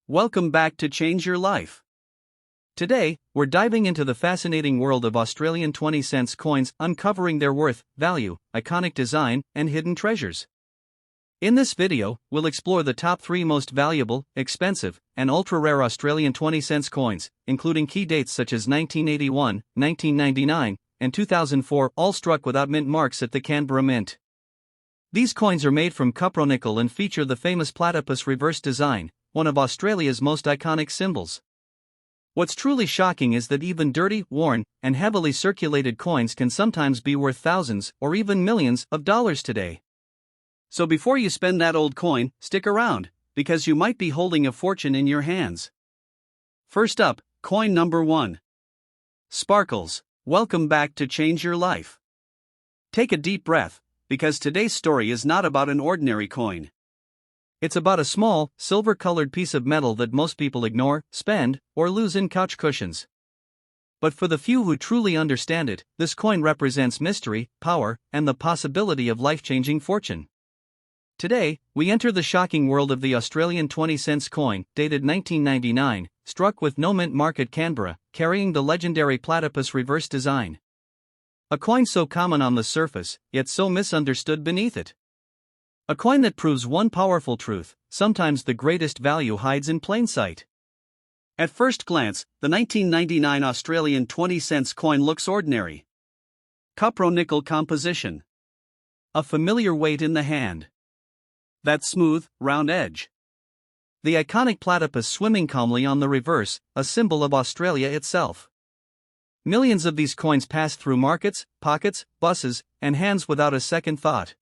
Welcome back to Change Your Life. Today, we're diving into the fascinating world of Australian 20-cent coins, uncovering their worth, value, iconic design, and hidden treasures. In this video, we'll explore the top 3 most valuable, expensive, and ultra-rare Australian 20-cent coins, including key dates such as 1981, 1999, and 2004, all struck without mint marks at the Canberra Mint. These coins are made from cupro-nickel and feature the famous Platypus reverse design, one of Australia's most iconic symbols. What's truly shocking is that even dirty, worn, and heavily circulated coins can sometimes be worth thousands or even millions of dollars today. So before you spend that old coin, stick around, because you might be holding a fortune in your hands. First up, coin number 1. Sparkles. Welcome back to Change Your Life. Take a deep breath, because today's story is not about an ordinary coin. It's about a small, silver-colored piece of metal that most people ignore, spend, or lose in couch cushions. But for the few who truly understand it, this coin represents mystery, power, and the possibility of life-changing fortune. Today, we enter the shocking world of the Australian 20-cent coin, dated 1999, struck with no mint mark at Canberra, carrying the legendary Platypus reverse design. A coin so common on the surface, yet so misunderstood beneath it. A coin that proves one powerful truth: sometimes the greatest value hides in plain sight. At first glance, the 1999 Australian 20-cent coin looks ordinary. Cupro-nickel composition. A familiar weight in the hand. That smooth, round edge. The iconic platypus swimming calmly on the reverse, a symbol of Australia itself. Millions of these coins pass through markets, pockets, buses, and hands without a second thought.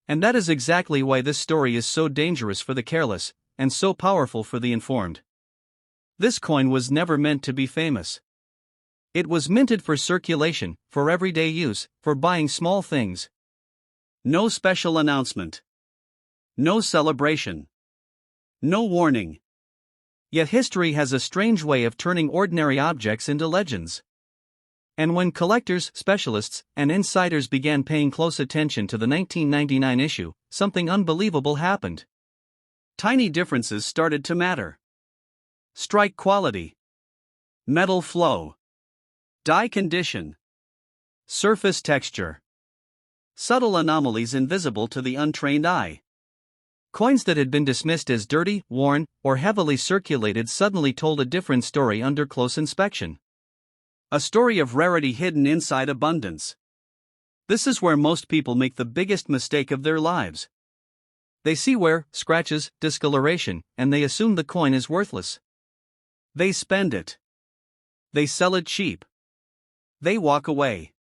And that is exactly why this story is so dangerous for the careless, and so powerful for the informed. This coin was never meant to be famous. It was minted for circulation, for everyday use, for buying small things. No special announcement. No celebration. No warning. Yet history has a strange way of turning ordinary objects into legends. And when collectors, specialists, and insiders began paying close attention to the 1999 issue, something unbelievable happened. Tiny differences started to matter. Strike quality. Metal flow. Die condition. Surface texture. Subtle anomalies invisible to the untrained eye. Coins that had been dismissed as dirty, worn, or heavily circulated suddenly told a different story under close inspection. A story of rarity hidden inside abundance. This is where most people make the biggest mistake of their lives. They see wear, scratches, discoloration, and they assume the coin is worthless. They spend it. They sell it cheap. They walk away.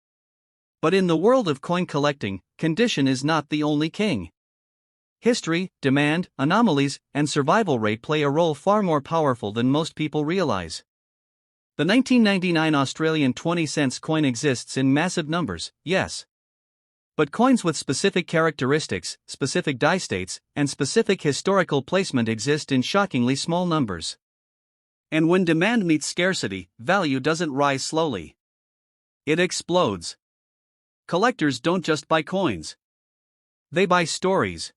But in the world of coin collecting, condition is not the only king. History, demand, anomalies, and survival rate play a role far more powerful than most people realize. The 1999 Australian 20-cent coin exists in massive numbers, yes. But coins with specific characteristics, specific die states, and specific historical placement exist in shockingly small numbers. And when demand meets scarcity, value doesn't rise slowly. It explodes. Collectors don't just buy coins. They buy stories.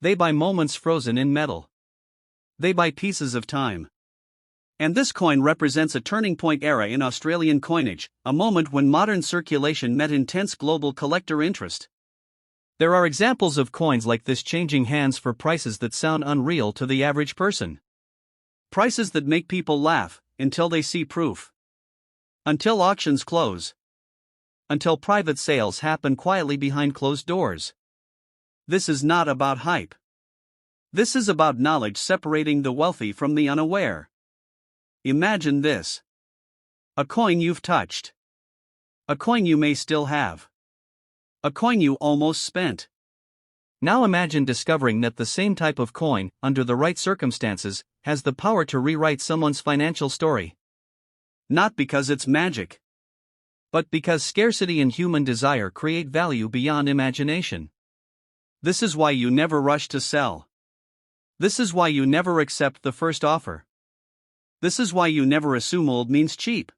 They buy moments frozen in metal. They buy pieces of time. And this coin represents a turning point era in Australian coinage, a moment when modern circulation met intense global collector interest. There are examples of coins like this changing hands for prices that sound unreal to the average person. Prices that make people laugh, until they see proof. Until auctions close. Until private sales happen quietly behind closed doors. This is not about hype. This is about knowledge separating the wealthy from the unaware. Imagine this. A coin you've touched. A coin you may still have. A coin you almost spent. Now imagine discovering that the same type of coin, under the right circumstances, has the power to rewrite someone's financial story. Not because it's magic, but because scarcity and human desire create value beyond imagination. This is why you never rush to sell. This is why you never accept the first offer. This is why you never assume old means cheap.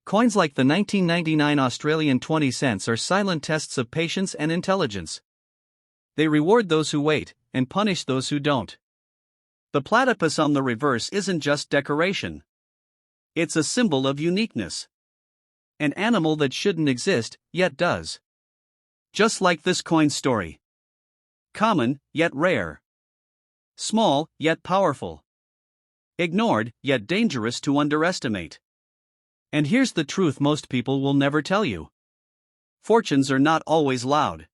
Coins like the 1999 Australian 20 cents are silent tests of patience and intelligence. They reward those who wait, and punish those who don't. The platypus on the reverse isn't just decoration. It's a symbol of uniqueness. An animal that shouldn't exist, yet does. Just like this coin story. Common, yet rare. Small, yet powerful. Ignored, yet dangerous to underestimate. And here's the truth most people will never tell you. Fortunes are not always loud.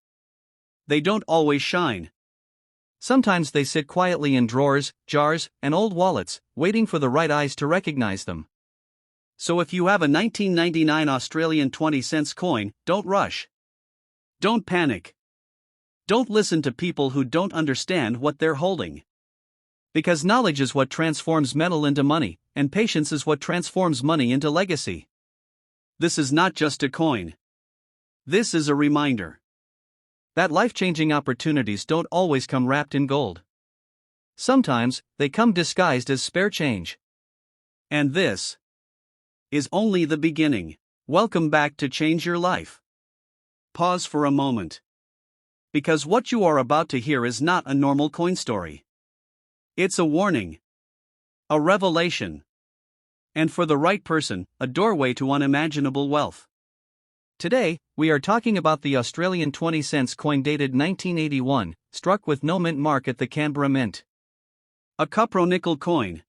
They don't always shine. Sometimes they sit quietly in drawers, jars, and old wallets, waiting for the right eyes to recognize them. So if you have a 1999 Australian 20-cent coin, don't rush. Don't panic. Don't listen to people who don't understand what they're holding. Because knowledge is what transforms metal into money, and patience is what transforms money into legacy. This is not just a coin. This is a reminder that life-changing opportunities don't always come wrapped in gold. Sometimes, they come disguised as spare change. And this is only the beginning. Welcome back to Change Your Life. Pause for a moment. Because what you are about to hear is not a normal coin story. It's a warning. A revelation. And for the right person, a doorway to unimaginable wealth. Today, we are talking about the Australian 20-cent coin dated 1981, struck with no mint mark at the Canberra Mint. A cupro-nickel coin.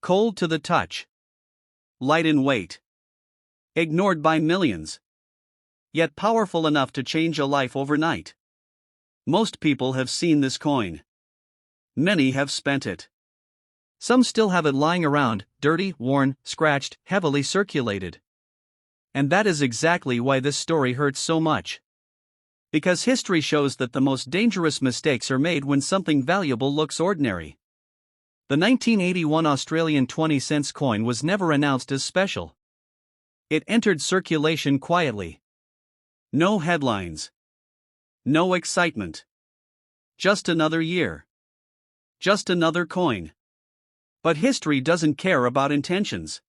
Cold to the touch. Light in weight. Ignored by millions. Yet powerful enough to change a life overnight. Most people have seen this coin. Many have spent it. Some still have it lying around, dirty, worn, scratched, heavily circulated. And that is exactly why this story hurts so much. Because history shows that the most dangerous mistakes are made when something valuable looks ordinary. The 1981 Australian 20-cent coin was never announced as special. It entered circulation quietly. No headlines. No excitement. Just another year. Just another coin. But history doesn't care about intentions.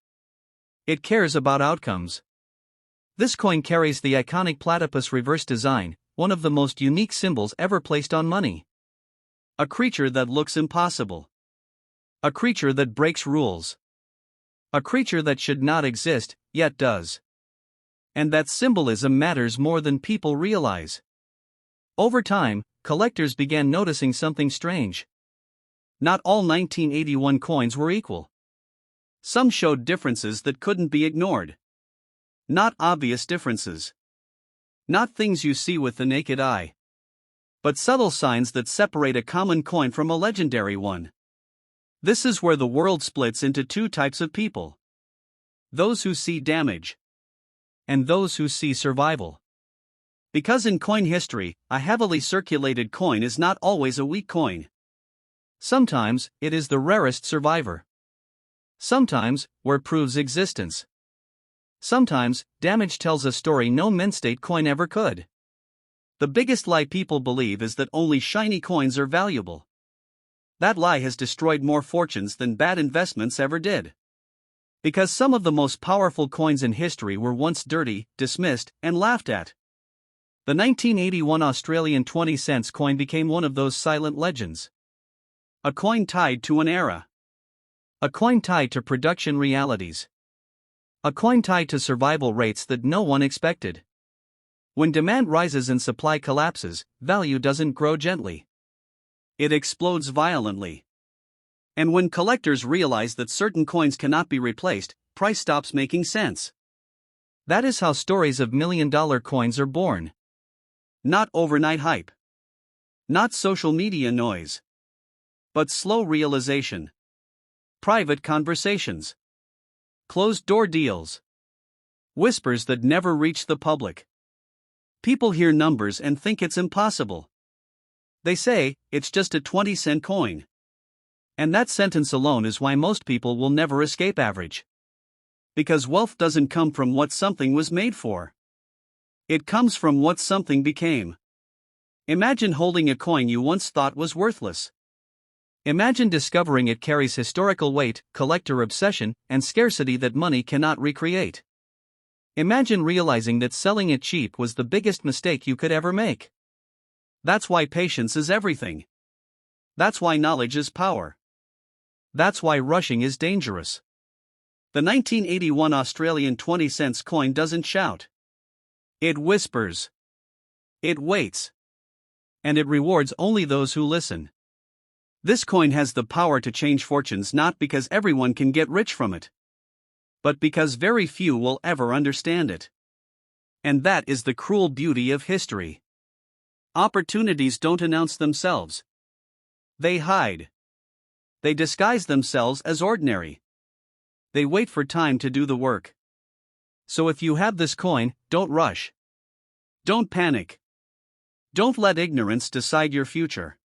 It cares about outcomes. This coin carries the iconic platypus reverse design, one of the most unique symbols ever placed on money. A creature that looks impossible. A creature that breaks rules. A creature that should not exist, yet does. And that symbolism matters more than people realize. Over time, collectors began noticing something strange. Not all 1981 coins were equal. Some showed differences that couldn't be ignored. Not obvious differences. Not things you see with the naked eye. But subtle signs that separate a common coin from a legendary one. This is where the world splits into two types of people. Those who see damage. And those who see survival. Because in coin history, a heavily circulated coin is not always a weak coin. Sometimes, it is the rarest survivor. Sometimes, where proves existence. Sometimes, damage tells a story no mint-state coin ever could. The biggest lie people believe is that only shiny coins are valuable. That lie has destroyed more fortunes than bad investments ever did. Because some of the most powerful coins in history were once dirty, dismissed, and laughed at. The 1981 Australian 20-cent coin became one of those silent legends. A coin tied to an era. A coin tied to production realities. A coin tied to survival rates that no one expected. When demand rises and supply collapses, value doesn't grow gently. It explodes violently. And when collectors realize that certain coins cannot be replaced, price stops making sense. That is how stories of million-dollar coins are born. Not overnight hype. Not social media noise. But slow realization. Private conversations. Closed-door deals. Whispers that never reach the public. People hear numbers and think it's impossible. They say, it's just a 20-cent coin. And that sentence alone is why most people will never escape average. Because wealth doesn't come from what something was made for. It comes from what something became. Imagine holding a coin you once thought was worthless. Imagine discovering it carries historical weight, collector obsession, and scarcity that money cannot recreate. Imagine realizing that selling it cheap was the biggest mistake you could ever make. That's why patience is everything. That's why knowledge is power. That's why rushing is dangerous. The 1981 Australian 20-cent coin doesn't shout. It whispers. It waits. And it rewards only those who listen. This coin has the power to change fortunes not because everyone can get rich from it, but because very few will ever understand it. And that is the cruel beauty of history. Opportunities don't announce themselves. They hide. They disguise themselves as ordinary. They wait for time to do the work. So if you have this coin, don't rush. Don't panic. Don't let ignorance decide your future.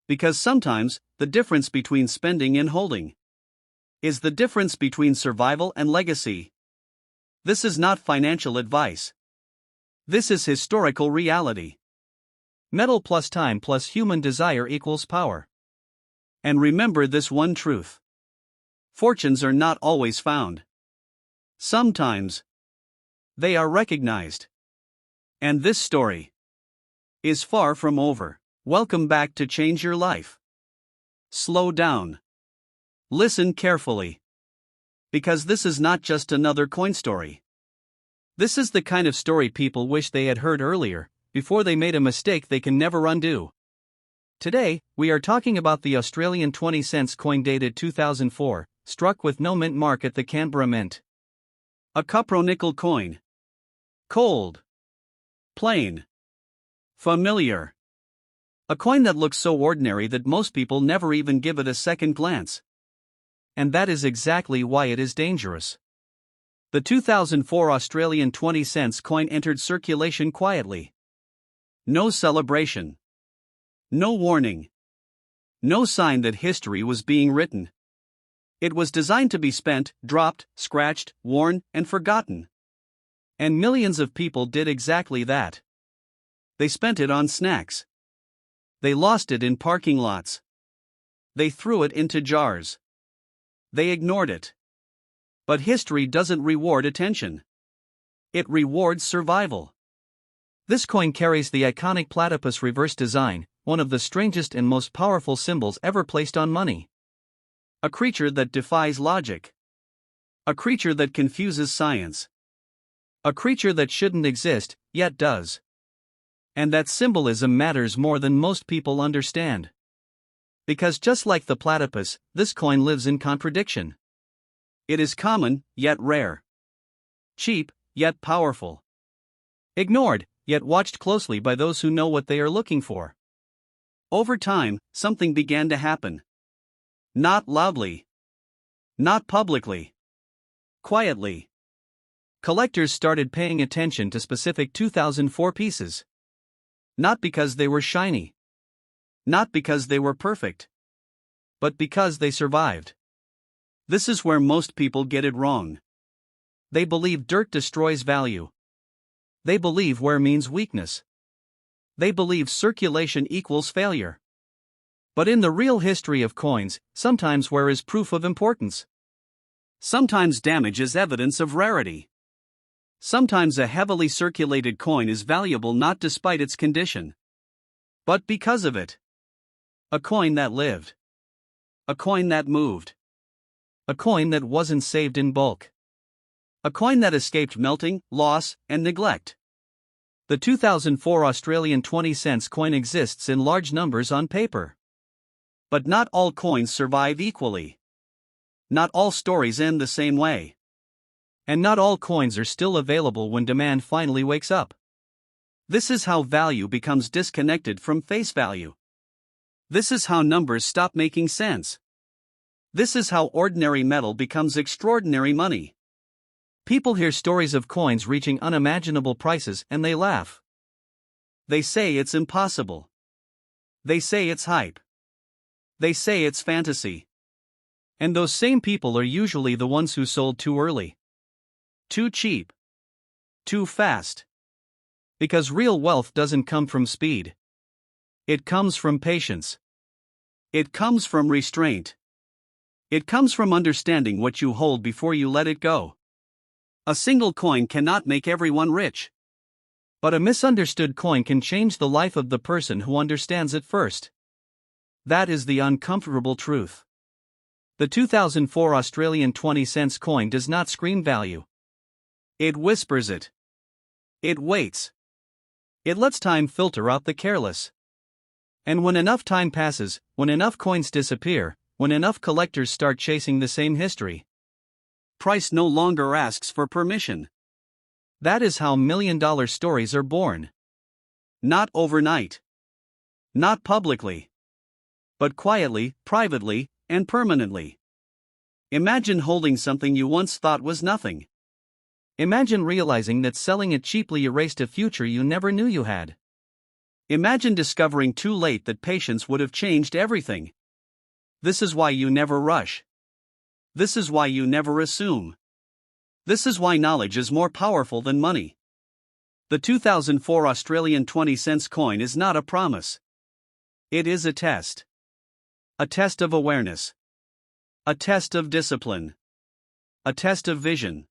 Because sometimes, the difference between spending and holding is the difference between survival and legacy. This is not financial advice. This is historical reality. Metal plus time plus human desire equals power. And remember this one truth. Fortunes are not always found. Sometimes, they are recognized. And this story is far from over. Welcome back to Change Your Life. Slow down. Listen carefully. Because this is not just another coin story. This is the kind of story people wish they had heard earlier, before they made a mistake they can never undo. Today, we are talking about the Australian 20-cent coin dated 2004, struck with no mint mark at the Canberra Mint. A cupro-nickel coin. Cold. Plain. Familiar. A coin that looks so ordinary that most people never even give it a second glance. And that is exactly why it is dangerous. The 2004 Australian 20-cent coin entered circulation quietly. No celebration. No warning. No sign that history was being written. It was designed to be spent, dropped, scratched, worn, and forgotten. And millions of people did exactly that. They spent it on snacks. They lost it in parking lots. They threw it into jars. They ignored it. But history doesn't reward attention. It rewards survival. This coin carries the iconic Platypus reverse design, one of the strangest and most powerful symbols ever placed on money. A creature that defies logic. A creature that confuses science. A creature that shouldn't exist, yet does. And that symbolism matters more than most people understand. Because just like the platypus, this coin lives in contradiction. It is common, yet rare. Cheap, yet powerful. Ignored, yet watched closely by those who know what they are looking for. Over time, something began to happen. Not loudly. Not publicly. Quietly. Collectors started paying attention to specific 2004 pieces. Not because they were shiny. Not because they were perfect. But because they survived. This is where most people get it wrong. They believe dirt destroys value. They believe wear means weakness. They believe circulation equals failure. But in the real history of coins, sometimes wear is proof of importance. Sometimes damage is evidence of rarity. Sometimes a heavily circulated coin is valuable not despite its condition, but because of it. A coin that lived. A coin that moved. A coin that wasn't saved in bulk. A coin that escaped melting, loss, and neglect. The 2004 Australian 20-cent coin exists in large numbers on paper. But not all coins survive equally. Not all stories end the same way. And not all coins are still available when demand finally wakes up. This is how value becomes disconnected from face value. This is how numbers stop making sense. This is how ordinary metal becomes extraordinary money. People hear stories of coins reaching unimaginable prices and they laugh. They say it's impossible. They say it's hype. They say it's fantasy. And those same people are usually the ones who sold too early. Too cheap. Too fast. Because real wealth doesn't come from speed. It comes from patience. It comes from restraint. It comes from understanding what you hold before you let it go. A single coin cannot make everyone rich. But a misunderstood coin can change the life of the person who understands it first. That is the uncomfortable truth. The 2004 Australian 20-cent coin does not scream value. It whispers it. It waits. It lets time filter out the careless. And when enough time passes, when enough coins disappear, when enough collectors start chasing the same history, price no longer asks for permission. That is how million-dollar stories are born. Not overnight. Not publicly. But quietly, privately, and permanently. Imagine holding something you once thought was nothing. Imagine realizing that selling it cheaply erased a future you never knew you had. Imagine discovering too late that patience would have changed everything. This is why you never rush. This is why you never assume. This is why knowledge is more powerful than money. The 2004 Australian 20-cent coin is not a promise. It is a test. A test of awareness. A test of discipline. A test of vision.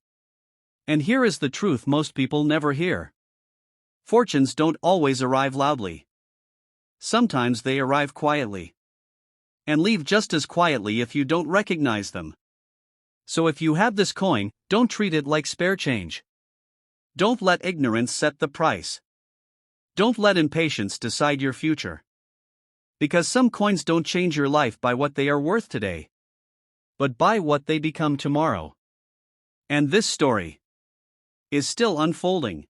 And here is the truth most people never hear. Fortunes don't always arrive loudly. Sometimes they arrive quietly. And leave just as quietly if you don't recognize them. So if you have this coin, don't treat it like spare change. Don't let ignorance set the price. Don't let impatience decide your future. Because some coins don't change your life by what they are worth today, but by what they become tomorrow. And this story is still unfolding.